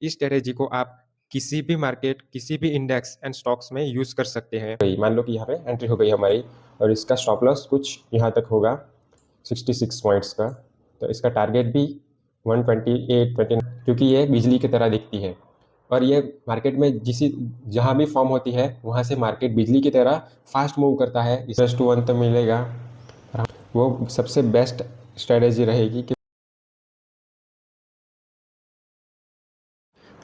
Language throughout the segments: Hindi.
इस स्ट्रेटेजी को आप किसी भी मार्केट, किसी भी इंडेक्स एंड स्टॉक्स में यूज़ कर सकते हैं। मान लो कि यहाँ पे एंट्री हो गई हमारी और इसका स्टॉप लॉस कुछ यहाँ तक होगा 66 पॉइंट्स का। तो इसका टारगेट भी 128, 29, क्योंकि ये बिजली की तरह दिखती है और ये मार्केट में जहाँ भी फॉर्म होती है वहाँ से मार्केट बिजली की तरह फास्ट मूव करता है। इस 1 तो मिलेगा, वो सबसे बेस्ट स्ट्रेटेजी रहेगी कि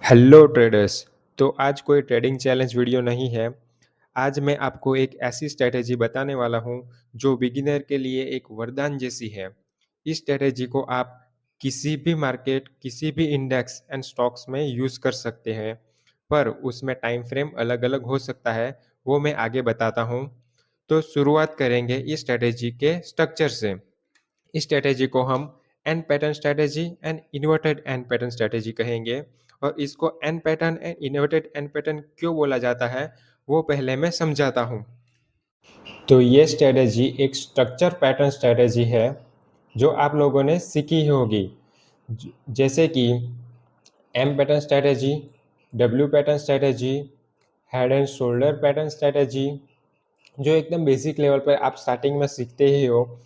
हेलो ट्रेडर्स। तो आज कोई ट्रेडिंग चैलेंज वीडियो नहीं है। आज मैं आपको एक ऐसी स्ट्रेटेजी बताने वाला हूं जो बिगिनर के लिए एक वरदान जैसी है। इस स्ट्रेटेजी को आप किसी भी मार्केट, किसी भी इंडेक्स एंड स्टॉक्स में यूज़ कर सकते हैं, पर उसमें टाइम फ्रेम अलग अलग हो सकता है, वो मैं आगे बताता हूं। तो शुरुआत करेंगे इस स्ट्रेटेजी के स्ट्रक्चर से। इस स्ट्रेटेजी को हम N pattern strategy and inverted N pattern strategy कहेंगे। और इसको N pattern and inverted N pattern क्यों बोला जाता है वो पहले मैं समझाता हूँ। तो ये स्ट्रेटेजी एक स्ट्रक्चर पैटर्न स्ट्रेटेजी है जो आप लोगों ने सीखी होगी, जैसे कि M pattern strategy, W pattern strategy, head and shoulder pattern strategy, जो एकदम बेसिक लेवल पर आप स्टार्टिंग में सीखते ही हो।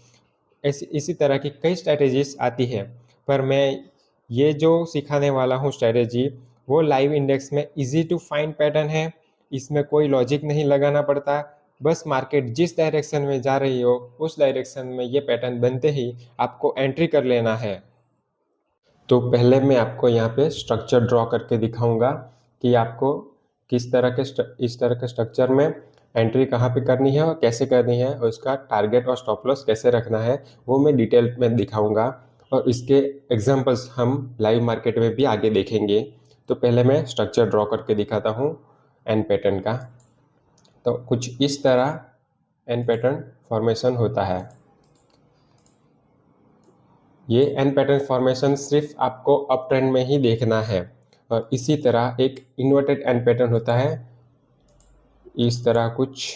इसी तरह की कई स्ट्रैटेजीज आती है, पर मैं ये जो सिखाने वाला हूँ स्ट्रैटेजी, वो लाइव इंडेक्स में इजी टू फाइंड पैटर्न है। इसमें कोई लॉजिक नहीं लगाना पड़ता, बस मार्केट जिस डायरेक्शन में जा रही हो उस डायरेक्शन में ये पैटर्न बनते ही आपको एंट्री कर लेना है। तो पहले मैं आपको यहाँ पे स्ट्रक्चर ड्रॉ करके दिखाऊंगा कि आपको किस तरह के इस तरह के स्ट्रक्चर में एंट्री कहाँ पे करनी है और कैसे करनी है, और उसका टारगेट और स्टॉप लॉस कैसे रखना है वो मैं डिटेल में दिखाऊंगा। और इसके एग्जांपल्स हम लाइव मार्केट में भी आगे देखेंगे। तो पहले मैं स्ट्रक्चर ड्रॉ करके दिखाता हूँ एन पैटर्न का। तो कुछ इस तरह एन पैटर्न फॉर्मेशन होता है। ये एन पैटर्न फॉर्मेशन सिर्फ आपको अप ट्रेंड में ही देखना है, और इसी तरह एक इन्वर्टेड एन पैटर्न होता है इस तरह कुछ,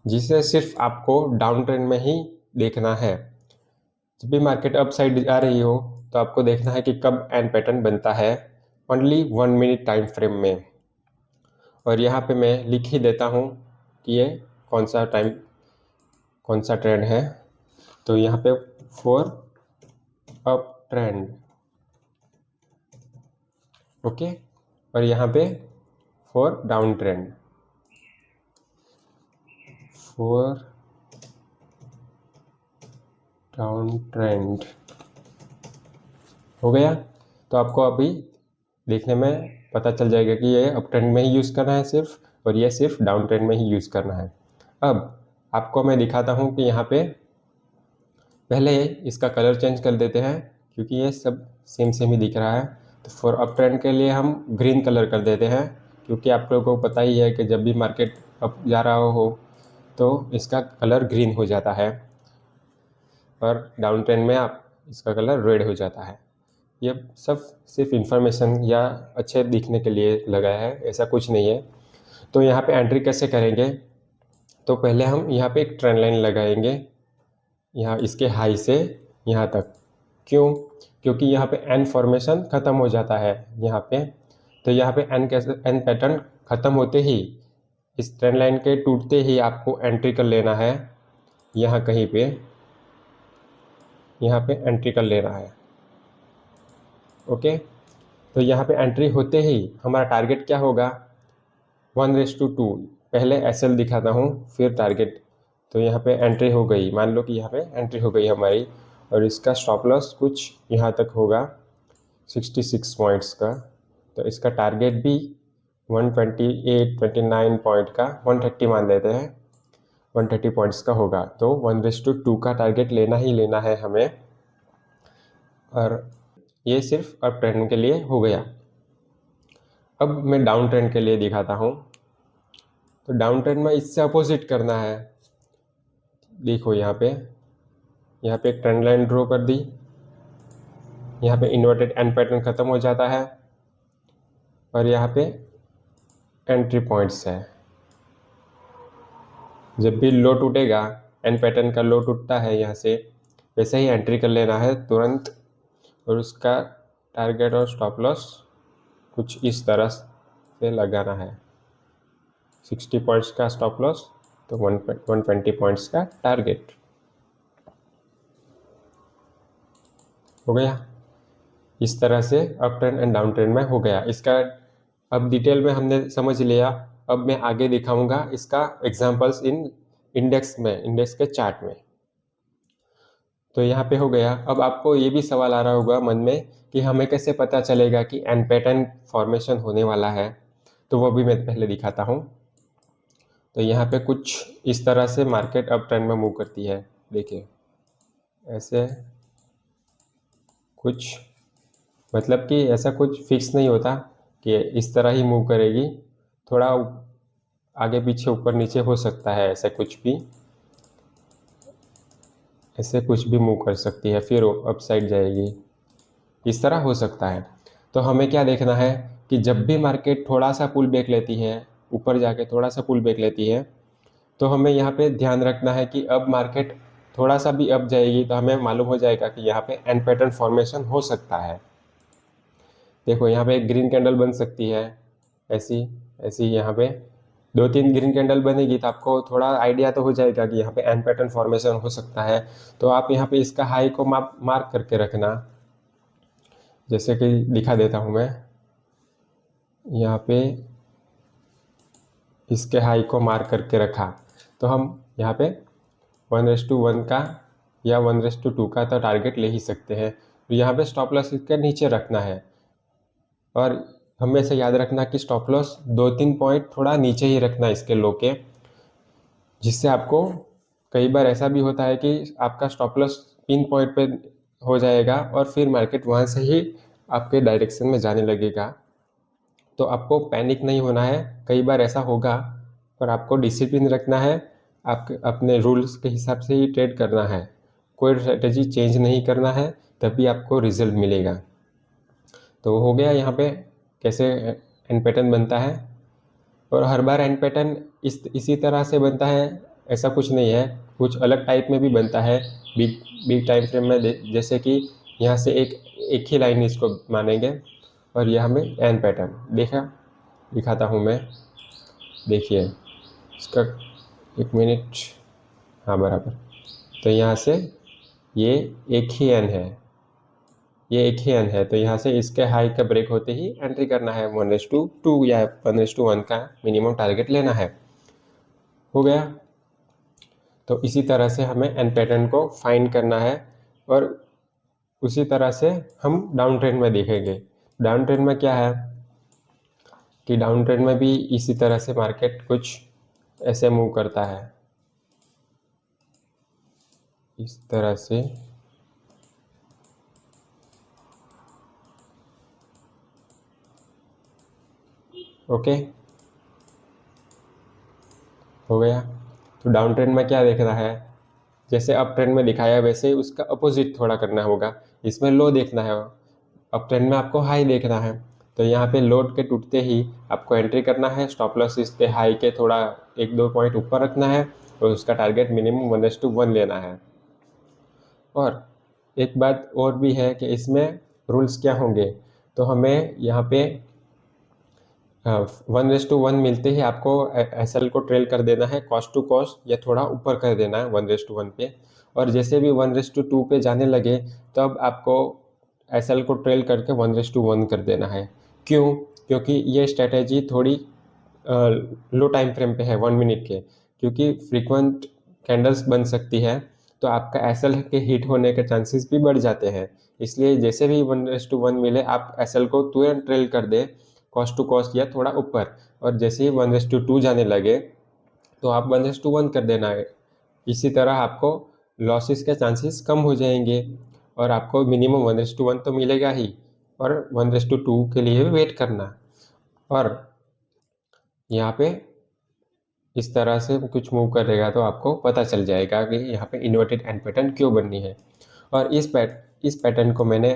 जिसे सिर्फ आपको डाउन ट्रेंड में ही देखना है। जब भी मार्केट अप साइड जा रही हो तो आपको देखना है कि कब एन पैटर्न बनता है, ओनली 1 मिनट टाइम फ्रेम में। और यहाँ पे मैं लिख ही देता हूँ कि ये कौन सा ट्रेंड है। तो यहाँ पे फॉर अप ट्रेंड, ओके, और यहाँ पे for down trend, for down trend हो गया। तो आपको अभी देखने में पता चल जाएगा कि ये अप ट्रेंड में ही यूज़ करना है सिर्फ, और ये सिर्फ डाउन ट्रेंड में ही यूज़ करना है। अब आपको मैं दिखाता हूँ कि यहाँ पे पहले इसका कलर चेंज कर देते हैं, क्योंकि ये सब सेम सेम ही दिख रहा है। तो फॉर अप ट्रेंड के लिए हम ग्रीन कलर कर देते हैं, क्योंकि आप लोगों को पता ही है कि जब भी मार्केट अप जा रहा हो तो इसका कलर ग्रीन हो जाता है, और डाउन ट्रेंड में आप इसका कलर रेड हो जाता है। ये सब सिर्फ इंफॉर्मेशन या अच्छे दिखने के लिए लगाया है, ऐसा कुछ नहीं है। तो यहाँ पे एंट्री कैसे करेंगे, तो पहले हम यहाँ पे एक ट्रेंड लाइन लगाएंगे, यहाँ इसके हाई से यहाँ तक। क्यों? क्योंकि यहाँ पे एन फॉर्मेशन ख़त्म हो जाता है यहाँ पे। तो यहाँ पे एन पैटर्न ख़त्म होते ही, इस ट्रेंड लाइन के टूटते ही आपको एंट्री कर लेना है। यहाँ कहीं पे यहाँ पे एंट्री कर लेना है, ओके। तो यहाँ पे एंट्री होते ही हमारा टारगेट क्या होगा, 1:2। पहले एसएल दिखाता हूँ फिर टारगेट। तो यहाँ पे एंट्री हो गई, मान लो कि यहाँ पे एंट्री हो गई हमारी, और इसका स्टॉप लॉस कुछ यहाँ तक होगा 66 पॉइंट्स का। तो इसका टारगेट भी 128, 29 पॉइंट का 130 मान लेते हैं, 130 पॉइंट्स का होगा। तो 1:2 का टारगेट लेना ही लेना है हमें, और ये सिर्फ अप ट्रेंड के लिए हो गया। अब मैं डाउन ट्रेंड के लिए दिखाता हूँ। तो डाउन ट्रेंड में इससे अपोजिट करना है। देखो यहाँ पे एक ट्रेंड लाइन ड्रॉ कर दी, यहाँ पे इन्वर्टेड एन पैटर्न ख़त्म हो जाता है, और यहाँ पे एंट्री पॉइंट्स है। जब भी लो टूटेगा, एन पैटर्न का लो टूटता है यहाँ से, वैसे ही एंट्री कर लेना है तुरंत, और उसका टारगेट और स्टॉप लॉस कुछ इस तरह से लगाना है। 60 पॉइंट्स का स्टॉप लॉस तो 120 पॉइंट्स का टारगेट। हो गया। इस तरह से up trend and down trend में हो गया। इसका अब डिटेल में हमने समझ लिया। अब मैं आगे दिखाऊंगा इसका एग्जांपल्स इन इंडेक्स के चार्ट में। तो यहाँ पे हो गया। अब आपको ये भी सवाल आ रहा होगा मन में कि हमें कैसे पता चलेगा कि एन पैटर्न फॉर्मेशन होने वाला है। तो वो भी मैं पहले दिखाता हूँ। तो यहाँ पे कुछ इस तरह से मार्केट अप ट्रेंड में मूव करती है। देखिए ऐसे कुछ, मतलब कि ऐसा कुछ फिक्स नहीं होता कि इस तरह ही मूव करेगी। थोड़ा आगे पीछे ऊपर नीचे हो सकता है, ऐसा कुछ भी, ऐसे कुछ भी मूव कर सकती है, फिर अप साइड जाएगी, इस तरह हो सकता है। तो हमें क्या देखना है कि जब भी मार्केट थोड़ा सा पुल बैक लेती है, ऊपर जाके थोड़ा सा पुल बैक लेती है, तो हमें यहाँ पे ध्यान रखना है कि अब मार्केट थोड़ा सा भी अप जाएगी तो हमें मालूम हो जाएगा कि यहाँ पे एन पैटर्न फॉर्मेशन हो सकता है। देखो यहाँ पे एक ग्रीन कैंडल बन सकती है, ऐसी ऐसी यहाँ पे 2-3 ग्रीन कैंडल बनेगी तो आपको थोड़ा आइडिया तो हो जाएगा कि यहाँ पे एन पैटर्न फॉर्मेशन हो सकता है। तो आप यहाँ पे इसका हाई को मार्क करके रखना। जैसे कि दिखा देता हूँ मैं, यहाँ पे इसके हाई को मार्क करके रखा तो हम यहाँ पे 1:1 का या 1:2 का तो टारगेट ले ही सकते हैं। तो यहाँ पे स्टॉप लॉस इसके नीचे रखना है और हमेशा याद रखना कि स्टॉप लॉस 2-3 पॉइंट थोड़ा नीचे ही रखना इसके लो के, जिससे आपको कई बार ऐसा भी होता है कि आपका स्टॉप लॉस पिन पॉइंट पे हो जाएगा और फिर मार्केट वहाँ से ही आपके डायरेक्शन में जाने लगेगा। तो आपको पैनिक नहीं होना है, कई बार ऐसा होगा, पर आपको डिसिप्लिन रखना है। आपके अपने रूल्स के हिसाब से ही ट्रेड करना है, कोई स्ट्रेटेजी चेंज नहीं करना है, तभी आपको रिजल्ट मिलेगा। तो हो गया यहाँ पे कैसे एन पैटर्न बनता है। और हर बार एन पैटर्न इसी तरह से बनता है ऐसा कुछ नहीं है, कुछ अलग टाइप में भी बनता है बिग टाइम फ्रेम में। जैसे कि यहाँ से एक ही लाइन इसको मानेंगे और यहाँ में एन पैटर्न दिखाता हूँ मैं। देखिए इसका 1 मिनट, हाँ बराबर। तो यहाँ से ये एक ही एन है, ये एक ही एन है, तो यहाँ से इसके हाई का ब्रेक होते ही एंट्री करना है। 1:2 या 1:1 का मिनिमम टारगेट लेना है। हो गया। तो इसी तरह से हमें एन पैटर्न को फाइंड करना है और उसी तरह से हम डाउन ट्रेंड में देखेंगे। डाउन ट्रेंड में क्या है कि डाउन ट्रेंड में भी इसी तरह से मार्केट कुछ ऐसे मूव करता है, इस तरह से। ओके, हो गया। तो डाउन ट्रेंड में क्या देखना है, जैसे अप ट्रेंड में दिखाया वैसे ही उसका अपोजिट थोड़ा करना होगा। इसमें लो देखना है, अप ट्रेंड में आपको हाई देखना है। तो यहाँ पे लोड के टूटते ही आपको एंट्री करना है, स्टॉप लॉस इसके हाई के थोड़ा 1-2 पॉइंट ऊपर रखना है और उसका टारगेट मिनिमम 1:1 लेना है। और एक बात और भी है कि इसमें रूल्स क्या होंगे। तो हमें यहाँ पे 1:1 मिलते ही आपको एसएल को ट्रेल कर देना है, कॉस्ट टू कॉस्ट या थोड़ा ऊपर कर देना है 1:1 पे। और जैसे भी 1:2 पे जाने लगे तब आपको एसएल को ट्रेल करके 1:1 कर देना है। क्यों? क्योंकि ये स्ट्रेटेजी थोड़ी लो टाइम फ्रेम पे है, 1 मिनट के, क्योंकि फ्रीक्वेंट कैंडल्स बन सकती है तो आपका एसएल के हिट होने के चांसेस भी बढ़ जाते हैं। इसलिए जैसे भी 1:1 मिले आप एसएल को तुरंत ट्रेल कर दे, कॉस्ट टू कॉस्ट या थोड़ा ऊपर। और जैसे ही 1:2 जाने लगे तो आप 1:1 कर देना है। इसी तरह आपको लॉसेस के चांसेस कम हो जाएंगे और आपको मिनिमम 1:1 तो मिलेगा ही, और 1:2 के लिए भी वेट करना। और यहाँ पे इस तरह से कुछ मूव करेगा तो आपको पता चल जाएगा कि यहाँ पे इन्वर्टेड एंड पैटर्न क्यों बननी है। और इस पैटर्न को मैंने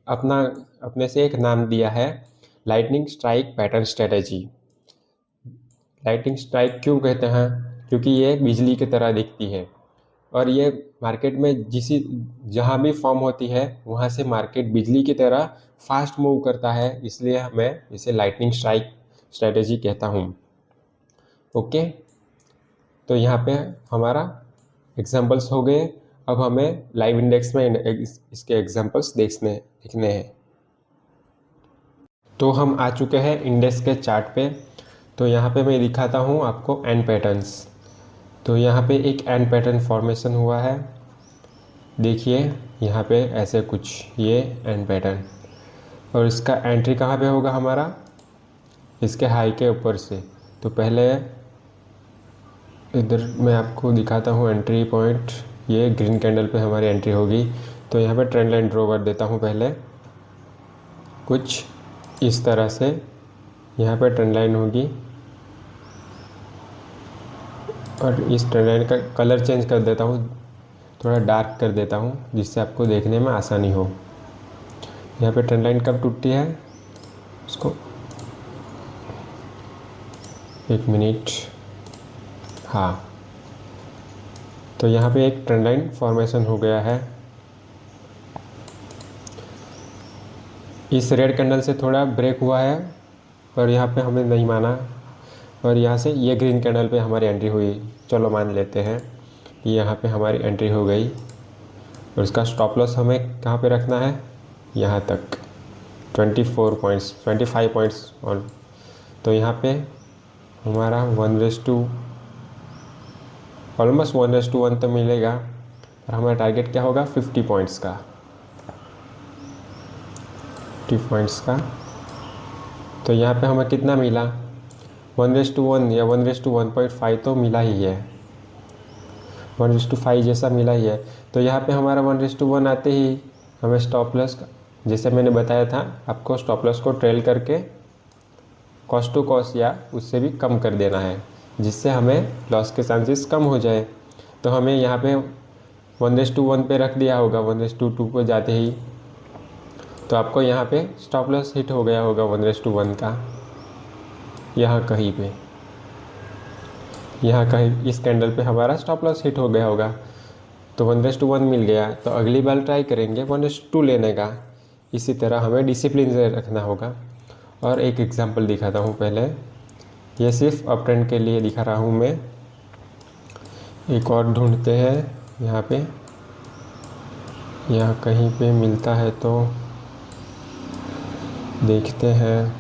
अपने से एक नाम दिया है, lightning strike pattern strategy. Lightning strike क्यों कहते हैं? क्योंकि ये बिजली की तरह दिखती है। और ये मार्केट में जहाँ भी फॉर्म होती है वहाँ से मार्केट बिजली की तरह फास्ट मूव करता है, इसलिए मैं इसे लाइटनिंग स्ट्राइक स्ट्रेटेजी कहता हूँ। ओके, तो यहाँ पे हमारा एग्जांपल्स हो गए। अब हमें लाइव इंडेक्स में इसके एग्जांपल्स देखने हैं। तो हम आ चुके हैं इंडेक्स के चार्ट पे। तो यहाँ पे मैं दिखाता हूँ आपको एन पैटर्न्स। तो यहाँ पे एक एन पैटर्न फॉर्मेशन हुआ है, देखिए यहाँ पे ऐसे कुछ, ये एन पैटर्न। और इसका एंट्री कहाँ पे होगा हमारा, इसके हाई के ऊपर से। तो पहले इधर मैं आपको दिखाता हूँ एंट्री पॉइंट, ये ग्रीन कैंडल पे हमारी एंट्री होगी। तो यहाँ पे ट्रेंड लाइन ड्रॉ कर देता हूँ पहले, कुछ इस तरह से यहाँ पे ट्रेंड लाइन होगी। और इस ट्रेंड लाइन का कलर चेंज कर देता हूँ, थोड़ा डार्क कर देता हूँ जिससे आपको देखने में आसानी हो। यहाँ पे ट्रेंड लाइन कब टूटती है, उसको एक मिनट, हाँ। तो यहाँ पे एक ट्रेंड लाइन फॉर्मेशन हो गया है। इस रेड कैंडल से थोड़ा ब्रेक हुआ है और यहाँ पे हमने नहीं माना, और यहाँ से ये ग्रीन कैंडल पे हमारी एंट्री हुई। चलो मान लेते हैं कि यहाँ पे हमारी एंट्री हो गई। और उसका स्टॉप लॉस हमें कहाँ पे रखना है, यहाँ तक 25 पॉइंट्स ऑन। तो यहाँ पे हमारा ऑलमोस्ट 1:1 तो मिलेगा। और हमारा टारगेट क्या होगा, 50 पॉइंट्स का, 50 पॉइंट्स का। तो यहाँ पे हमें कितना मिला, 1:1 या 1:1.5 तो मिला ही है, 1:5 जैसा मिला ही है। तो यहाँ पे हमारा 1:1 आते ही हमें स्टॉप लॉस, जैसे मैंने बताया था आपको, स्टॉप लॉस को ट्रेल करके कॉस्ट टू कॉस्ट या उससे भी कम कर देना है, जिससे हमें लॉस के चांसेस कम हो जाए। तो हमें यहाँ पे 1:1 पे रख दिया होगा, 1:2 को जाते ही। तो आपको यहाँ पे स्टॉप लॉस हिट हो गया होगा 1:1 का, यहाँ कहीं पे, यहाँ कहीं इस कैंडल पे हमारा स्टॉप लॉस हिट हो गया होगा। तो 1:1 मिल गया। तो अगली बार ट्राई करेंगे 1:2 लेने का। इसी तरह हमें डिसिप्लिन से रखना होगा। और एक एग्जांपल दिखाता हूँ पहले, ये सिर्फ अप ट्रेंड के लिए दिखा रहा हूँ मैं। एक और ढूंढते हैं यहाँ पे, यहाँ कहीं पे मिलता है तो देखते हैं।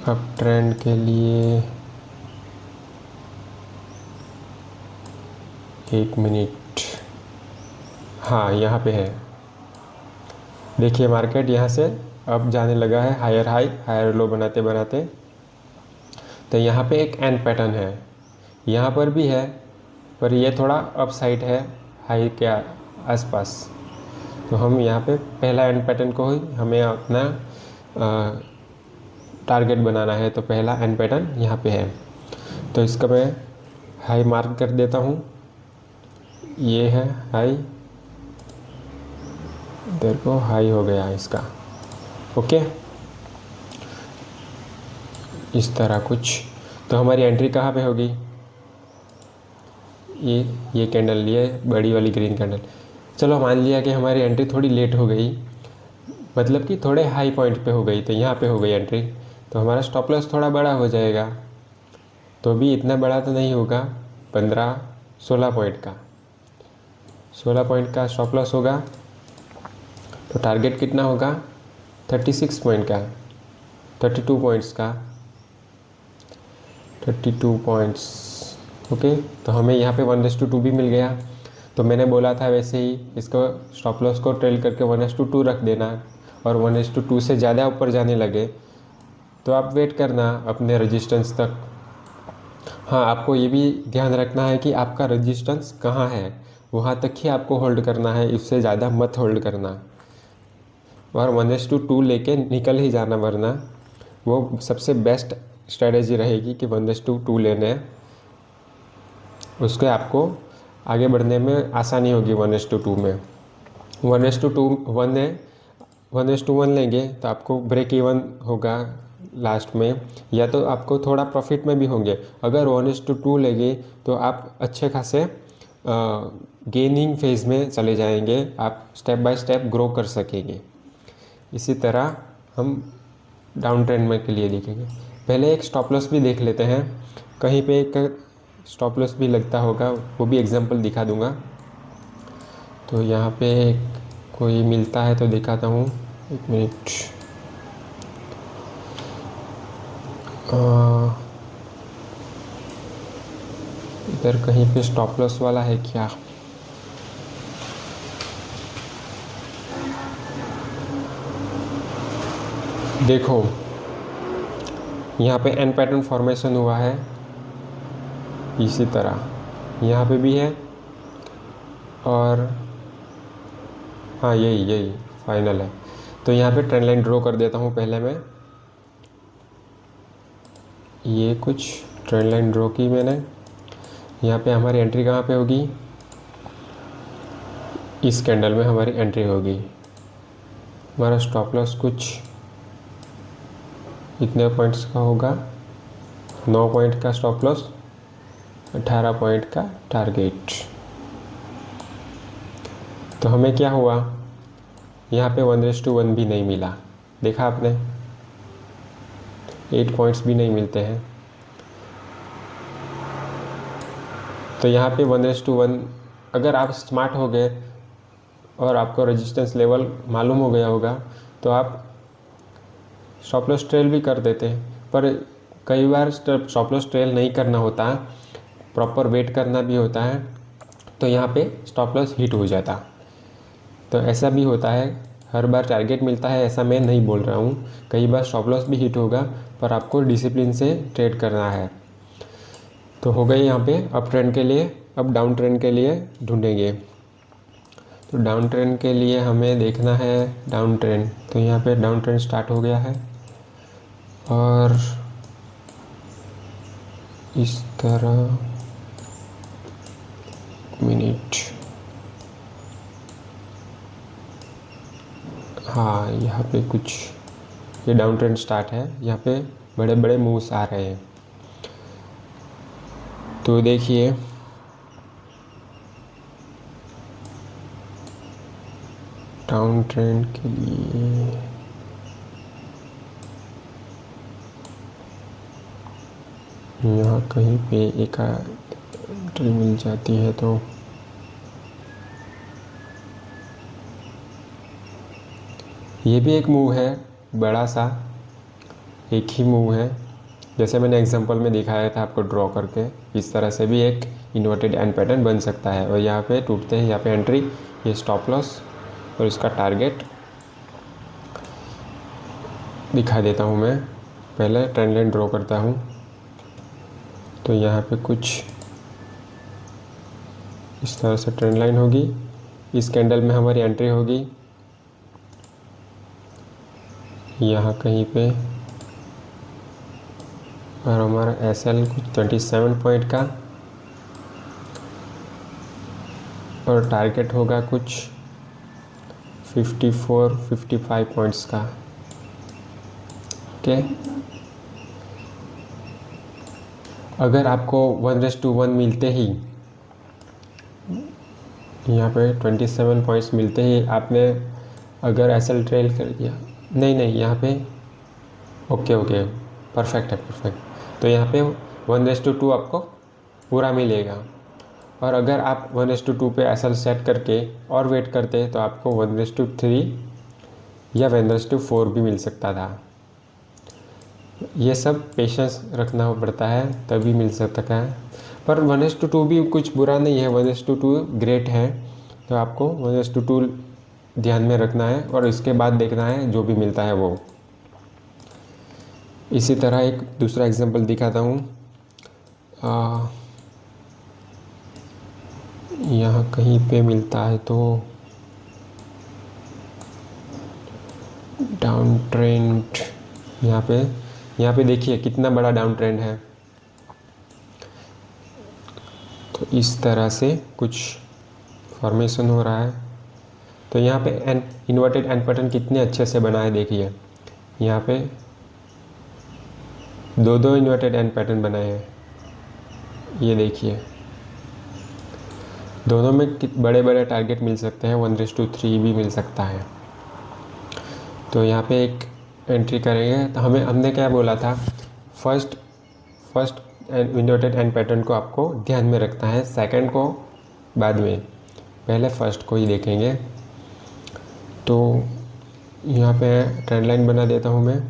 अप ट्रेंड के लिए एक मिनट, हाँ यहाँ पे है। देखिए मार्केट यहाँ से अब जाने लगा है, हायर हाई हायर लो बनाते बनाते। तो यहाँ पे एक एन पैटर्न है, यहाँ पर भी है, पर ये थोड़ा अप साइड है हाई के आसपास। तो हम यहाँ पे पहला एन पैटर्न को ही हमें अपना टारगेट बनाना है। तो पहला एन पैटर्न यहाँ पे है, तो इसका मैं हाई मार्क कर देता हूँ। ये है हाई, इधर को हाई हो गया इसका, ओके, इस तरह कुछ। तो हमारी एंट्री कहाँ पे होगी, ये कैंडल लिए बड़ी वाली ग्रीन कैंडल। चलो मान लिया कि हमारी एंट्री थोड़ी लेट हो गई, मतलब कि थोड़े हाई पॉइंट पे हो गई, तो यहाँ पे हो गई एंट्री। तो हमारा स्टॉप लॉस थोड़ा बड़ा हो जाएगा, तो भी इतना बड़ा तो नहीं होगा, 16 पॉइंट का, 16 पॉइंट का स्टॉप लॉस होगा। तो टारगेट कितना होगा, 36 पॉइंट का, 32 पॉइंट्स का, 32 पॉइंट्स, ओके। तो हमें यहाँ पे 1:2 भी मिल गया। तो मैंने बोला था वैसे ही इसको स्टॉप लॉस को ट्रेल करके 1:2 रख देना, और 1:2 से ज़्यादा ऊपर जाने लगे तो आप वेट करना अपने रेजिस्टेंस तक। हाँ, आपको ये भी ध्यान रखना है कि आपका रेजिस्टेंस कहाँ है, वहाँ तक ही आपको होल्ड करना है, इससे ज़्यादा मत होल्ड करना। और 1:2 लेके निकल ही जाना, वरना वो सबसे बेस्ट स्ट्रेटेजी रहेगी कि 1:2 लेने, उसके आपको आगे बढ़ने में आसानी होगी 1:2 में। 1:1 लेंगे तो आपको ब्रेक इवन होगा लास्ट में, या तो आपको थोड़ा प्रॉफिट में भी होंगे। अगर 1:2 लेंगे तो आप अच्छे खासे गेनिंग फेज में चले जाएंगे, आप स्टेप बाय स्टेप ग्रो कर सकेंगे। इसी तरह हम डाउन ट्रेंड में के लिए देखेंगे। पहले एक स्टॉप लॉस भी देख लेते हैं, कहीं पे एक स्टॉप लॉस भी लगता होगा, वो भी एग्जांपल दिखा दूंगा। तो यहाँ पे कोई मिलता है तो दिखाता हूँ, एक मिनट। इधर कहीं पे स्टॉप लॉस वाला है क्या? देखो यहाँ पे एन पैटर्न फॉर्मेशन हुआ है, इसी तरह यहाँ पे भी है, और हाँ यही फाइनल है। तो यहाँ पे ट्रेंड लाइन ड्रॉ कर देता हूँ पहले मैं। ये कुछ ट्रेंड लाइन ड्रॉ की मैंने। यहाँ पे हमारी एंट्री कहाँ पे होगी? इस कैंडल में हमारी एंट्री होगी। हमारा स्टॉप लॉस कुछ इतने पॉइंट्स का होगा, 9 पॉइंट का स्टॉप लॉस, 18 पॉइंट का टारगेट। तो हमें क्या हुआ, यहाँ पे 1:1 भी नहीं मिला, देखा आपने, 8 पॉइंट्स भी नहीं मिलते हैं। तो यहाँ पे 1:1, अगर आप स्मार्ट हो गए और आपको रेजिस्टेंस लेवल मालूम हो गया होगा तो आप स्टॉप लॉस ट्रेल भी कर देते हैं। पर कई बार स्टॉप लॉस ट्रेल नहीं करना होता, प्रॉपर वेट करना भी होता है, तो यहाँ पे स्टॉप लॉस हिट हो जाता। तो ऐसा भी होता है, हर बार टारगेट मिलता है ऐसा मैं नहीं बोल रहा हूँ, कई बार स्टॉप लॉस भी हिट होगा, पर आपको डिसिप्लिन से ट्रेड करना है। तो हो गई यहाँ पे अप ट्रेंड के लिए। अब डाउन ट्रेंड के लिए ढूंढेंगे। तो डाउन ट्रेंड के लिए हमें देखना है डाउन ट्रेंड। तो यहाँ पे डाउन ट्रेंड स्टार्ट हो गया है, और इस तरह, मिनट, हाँ यहाँ पे कुछ, ये डाउन ट्रेंड स्टार्ट है, यहाँ पे बड़े बड़े मूव्स आ रहे हैं। तो देखिए डाउन ट्रेंड के लिए यहाँ कहीं पे एक एंट्री मिल जाती है, तो ये भी एक मूव है, बड़ा सा एक ही मूव है, जैसे मैंने एग्जांपल में दिखाया था आपको ड्रॉ करके। इस तरह से भी एक इन्वर्टेड एंड पैटर्न बन सकता है। और यहाँ पे टूटते हैं, यहाँ पे एंट्री, ये स्टॉप लॉस और इसका टारगेट दिखा देता हूँ मैं। पहले ट्रेंड लाइन ड्रॉ करता हूँ। तो यहाँ पे कुछ इस तरह से ट्रेंड लाइन होगी, इस कैंडल में हमारी एंट्री होगी, यहाँ कहीं पे, और हमारा SL कुछ 27 पॉइंट का, और टारगेट होगा कुछ 54-55 पॉइंट्स का। ओके, अगर आपको 1:1 मिलते ही, यहाँ पे 27 पॉइंट्स मिलते ही आपने अगर SL ट्रेल कर दिया, नहीं यहाँ पे ओके परफेक्ट है, परफेक्ट। तो यहाँ पे 1:2 आपको पूरा मिलेगा। और अगर आप 1:2 पे SL सेट करके और वेट करते तो आपको 1:3 या 1:4 भी मिल सकता था। ये सब पेशेंस रखना पड़ता है, तभी मिल सकता है। पर 1:2 भी कुछ बुरा नहीं है, 1:2 ग्रेट है। तो आपको 1:2 ध्यान में रखना है और इसके बाद देखना है जो भी मिलता है वो। इसी तरह एक दूसरा एग्जांपल दिखाता हूँ। यहाँ कहीं पे मिलता है तो डाउन ट्रेंड, यहाँ पे देखिए कितना बड़ा डाउन ट्रेंड है। तो इस तरह से कुछ फॉर्मेशन हो रहा है। तो यहाँ पे इन्वर्टेड एंड पैटर्न कितने अच्छे से बना है, देखिए यहाँ पे दो इन्वर्टेड एंड पैटर्न बनाए हैं, ये देखिए। दोनों में बड़े बड़े टारगेट मिल सकते हैं, 1:3 भी मिल सकता है। तो यहाँ पे एक एंट्री करेंगे तो हमने क्या बोला था, फर्स्ट इन्वर्टेड एंड पैटर्न को आपको ध्यान में रखना है, सेकंड को बाद में, पहले फर्स्ट को ही देखेंगे। तो यहाँ पे ट्रेंड लाइन बना देता हूँ मैं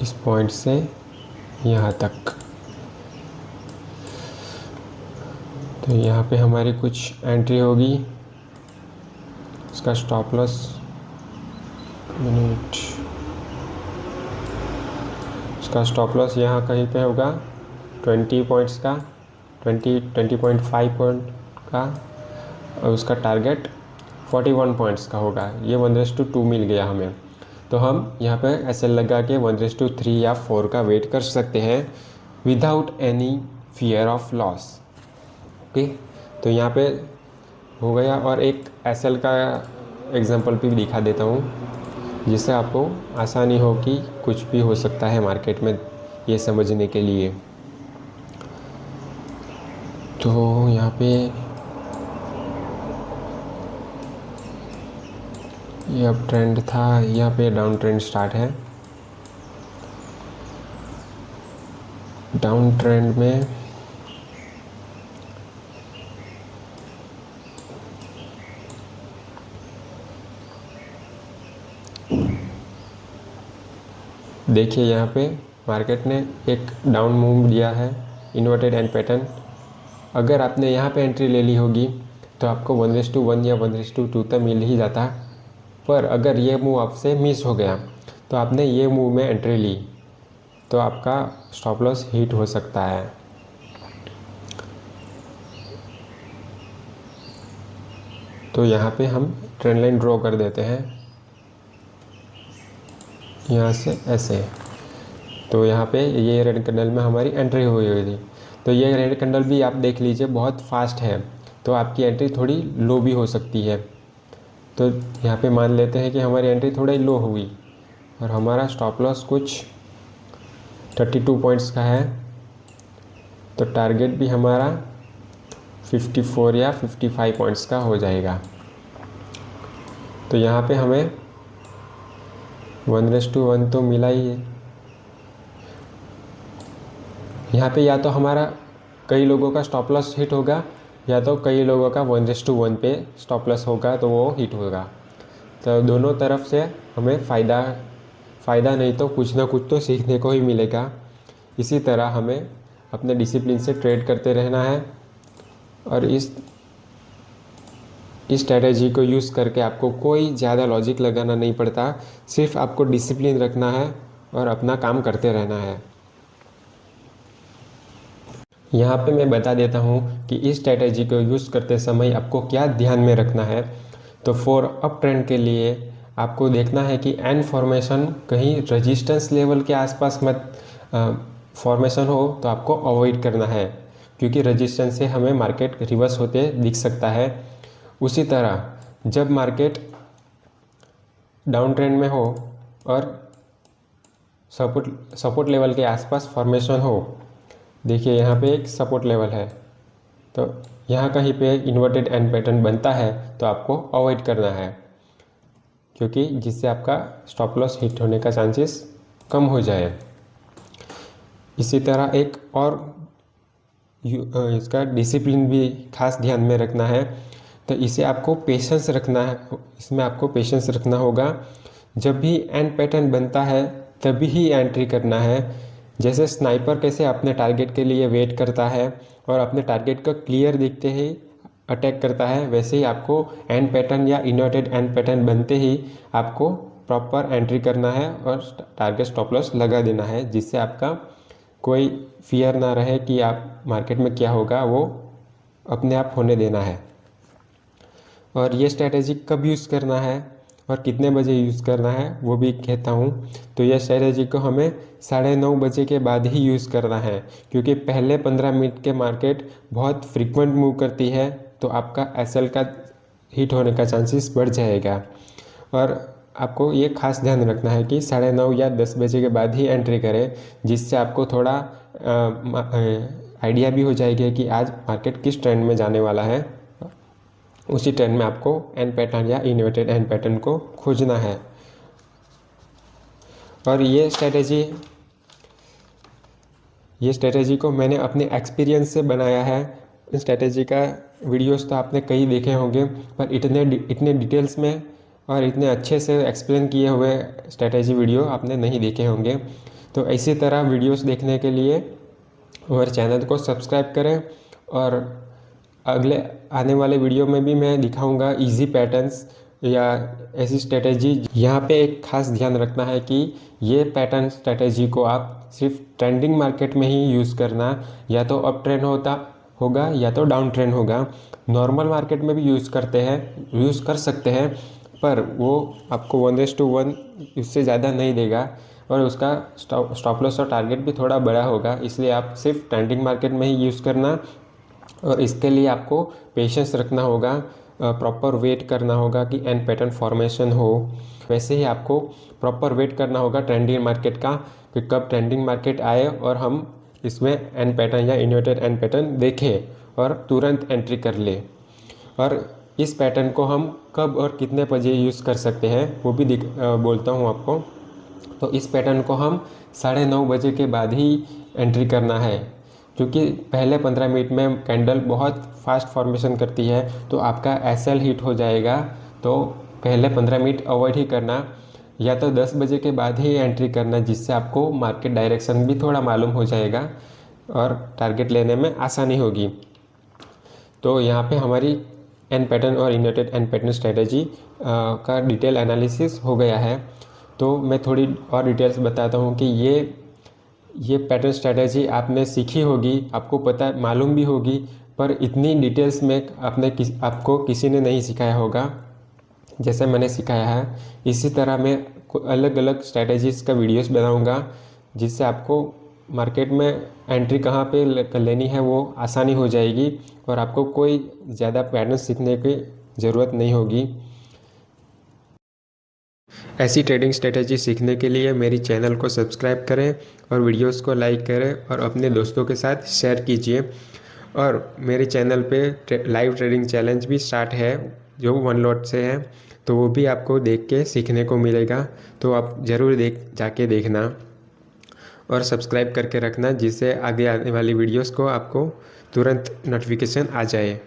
इस पॉइंट से यहाँ तक। तो यहाँ पे हमारी कुछ एंट्री होगी, इसका स्टॉप लॉस इसका स्टॉप लॉस यहाँ कहीं पे होगा 20 पॉइंट्स का, 20.5 पॉइंट का, और उसका टारगेट 41 पॉइंट्स का होगा। ये 1:2 मिल गया हमें। तो हम यहाँ पे ऐसे लगा के 1:3 या 4 का वेट कर सकते हैं without any fear of loss. Okay, तो यहाँ पे हो गया। और एक एसएल का एग्जांपल भी दिखा देता हूँ जिससे आपको आसानी हो कि कुछ भी हो सकता है मार्केट में, ये समझने के लिए। तो यहाँ पे ये अप ट्रेंड था, यहाँ पे डाउन ट्रेंड स्टार्ट है। डाउन ट्रेंड में देखिए यहाँ पे मार्केट ने एक डाउन मूव दिया है, इन्वर्टेड एंड पैटर्न। अगर आपने यहाँ पे एंट्री ले ली होगी तो आपको 1:1 या 1:2 तक मिल ही जाता। पर अगर ये मूव आपसे मिस हो गया तो आपने ये मूव में एंट्री ली तो आपका स्टॉप लॉस हिट हो सकता है। तो यहाँ पे हम ट्रेंड लाइन ड्रॉ कर देते हैं यहाँ से ऐसे। तो यहाँ पे ये रेड कैंडल में हमारी एंट्री हुई थी। तो ये रेड कैंडल भी आप देख लीजिए बहुत फास्ट है, तो आपकी एंट्री थोड़ी लो भी हो सकती है। तो यहाँ पे मान लेते हैं कि हमारी एंट्री थोड़ी लो हुई और हमारा स्टॉप लॉस कुछ 32 पॉइंट्स का है। तो टारगेट भी हमारा 54 या 55 पॉइंट्स का हो जाएगा। तो यहाँ पे हमें 1:1 तो मिला ही है। यहाँ पे या तो हमारा कई लोगों का स्टॉप लॉस हिट होगा या तो कई लोगों का 1:1 पे स्टॉप लॉस होगा तो वो हिट होगा। तो दोनों तरफ से हमें फ़ायदा नहीं तो कुछ ना कुछ तो सीखने को ही मिलेगा। इसी तरह हमें अपने डिसिप्लिन से ट्रेड करते रहना है और इस स्ट्रैटेजी को यूज़ करके आपको कोई ज़्यादा लॉजिक लगाना नहीं पड़ता, सिर्फ आपको डिसिप्लिन रखना है और अपना काम करते रहना है। यहाँ पे मैं बता देता हूँ कि इस स्ट्रैटेजी को यूज़ करते समय आपको क्या ध्यान में रखना है। तो फॉर अप ट्रेंड के लिए आपको देखना है कि एन फॉर्मेशन कहीं रेजिस्टेंस लेवल के आसपास मत फॉर्मेशन हो तो आपको अवॉइड करना है, क्योंकि रेजिस्टेंस से हमें मार्केट रिवर्स होते दिख सकता है। उसी तरह जब मार्केट डाउन ट्रेंड में हो और सपोर्ट लेवल के आसपास फॉर्मेशन हो, देखिए यहाँ पे एक सपोर्ट लेवल है, तो यहाँ कहीं पे इन्वर्टेड एंड पैटर्न बनता है तो आपको अवॉइड करना है, क्योंकि जिससे आपका स्टॉप लॉस हिट होने का चांसेस कम हो जाए। इसी तरह एक और इसका डिसिप्लिन भी खास ध्यान में रखना है। तो इसे आपको पेशेंस रखना है, इसमें आपको पेशेंस रखना होगा। जब भी एंड पैटर्न बनता है तभी ही एंट्री करना है। जैसे स्नाइपर कैसे अपने टारगेट के लिए वेट करता है और अपने टारगेट को क्लियर दिखते ही अटैक करता है, वैसे ही आपको एंड पैटर्न या इन्वर्टेड एंड पैटर्न बनते ही आपको प्रॉपर एंट्री करना है और टारगेट स्टॉप लॉस लगा देना है, जिससे आपका कोई फियर ना रहे कि आप मार्केट में क्या होगा, वो अपने आप होने देना है। और ये स्ट्रैटेजी कब यूज़ करना है और कितने बजे यूज़ करना है वो भी कहता हूँ। तो यह स्ट्रैटेजी को हमें 9:30 बजे के बाद ही यूज़ करना है, क्योंकि पहले 15 मिनट के मार्केट बहुत फ्रीक्वेंट मूव करती है, तो आपका एसएल का हिट होने का चांसेस बढ़ जाएगा। और आपको ये खास ध्यान रखना है कि 9:30 या 10 बजे के बाद ही एंट्री करें, जिससे आपको थोड़ा आइडिया भी हो जाएगा कि आज मार्केट किस ट्रेंड में जाने वाला है। उसी ट्रेंड में आपको एन पैटर्न या इन्वर्टेड एन पैटर्न को खोजना है। और ये स्ट्रेटेजी को मैंने अपने एक्सपीरियंस से बनाया है। इस स्ट्रेटेजी का वीडियोस तो आपने कई देखे होंगे, पर इतने डिटेल्स में और इतने अच्छे से एक्सप्लेन किए हुए स्ट्रेटेजी वीडियो आपने नहीं देखे होंगे। तो इसी तरह वीडियोस देखने के लिए हमारे चैनल को सब्सक्राइब करें, और अगले आने वाले वीडियो में भी मैं दिखाऊंगा इजी पैटर्न्स या ऐसी स्ट्रेटेजी। यहाँ पे एक खास ध्यान रखना है कि ये पैटर्न स्ट्रेटेजी को आप सिर्फ ट्रेंडिंग मार्केट में ही यूज़ करना, या तो अप ट्रेंड होगा या तो डाउन ट्रेंड होगा। नॉर्मल मार्केट में भी यूज़ कर सकते हैं, पर वो आपको 1:1 उससे ज़्यादा नहीं देगा, और उसका स्टॉप लॉस और टारगेट भी थोड़ा बड़ा होगा। इसलिए आप सिर्फ ट्रेंडिंग मार्केट में ही यूज़ करना, और इसके लिए आपको पेशेंस रखना होगा, प्रॉपर वेट करना होगा कि एन पैटर्न फॉर्मेशन हो। वैसे ही आपको प्रॉपर वेट करना होगा ट्रेंडिंग मार्केट का, कि कब ट्रेंडिंग मार्केट आए और हम इसमें एन पैटर्न या इन्वर्टेड एन पैटर्न देखें और तुरंत एंट्री कर ले। और इस पैटर्न को हम कब और कितने बजे यूज़ कर सकते हैं वो भी बोलता हूँ आपको। तो इस पैटर्न को हम 9:30 बजे के बाद ही एंट्री करना है, क्योंकि पहले 15 मिनट में कैंडल बहुत फास्ट फॉर्मेशन करती है, तो आपका एसएल हिट हो जाएगा। तो पहले 15 मिनट अवॉइड ही करना, या तो 10 बजे के बाद ही एंट्री करना, जिससे आपको मार्केट डायरेक्शन भी थोड़ा मालूम हो जाएगा और टारगेट लेने में आसानी होगी। तो यहाँ पे हमारी एन पैटर्न और इन्वर्टेड एन पैटर्न स्ट्रेटेजी का डिटेल एनालिसिस हो गया है। तो मैं थोड़ी और डिटेल्स बताता हूँ कि ये पैटर्न स्ट्रेटेजी आपने सीखी होगी, आपको मालूम भी होगी, पर इतनी डिटेल्स में आपको किसी ने नहीं सिखाया होगा जैसे मैंने सिखाया है। इसी तरह मैं अलग अलग स्ट्रेटेजीज़ का वीडियोस बनाऊंगा, जिससे आपको मार्केट में एंट्री कहाँ पे लेनी है वो आसानी हो जाएगी, और आपको कोई ज़्यादा पैटर्न सीखने की ज़रूरत नहीं होगी। ऐसी ट्रेडिंग स्ट्रेटेजी सीखने के लिए मेरी चैनल को सब्सक्राइब करें और वीडियोस को लाइक करें और अपने दोस्तों के साथ शेयर कीजिए। और मेरे चैनल पे लाइव ट्रेडिंग चैलेंज भी स्टार्ट है, जो 1 लॉट से है, तो वो भी आपको देख के सीखने को मिलेगा। तो आप ज़रूर जाके देखना और सब्सक्राइब करके रखना, जिससे आगे आने वाली वीडियोस को आपको तुरंत नोटिफिकेशन आ जाए।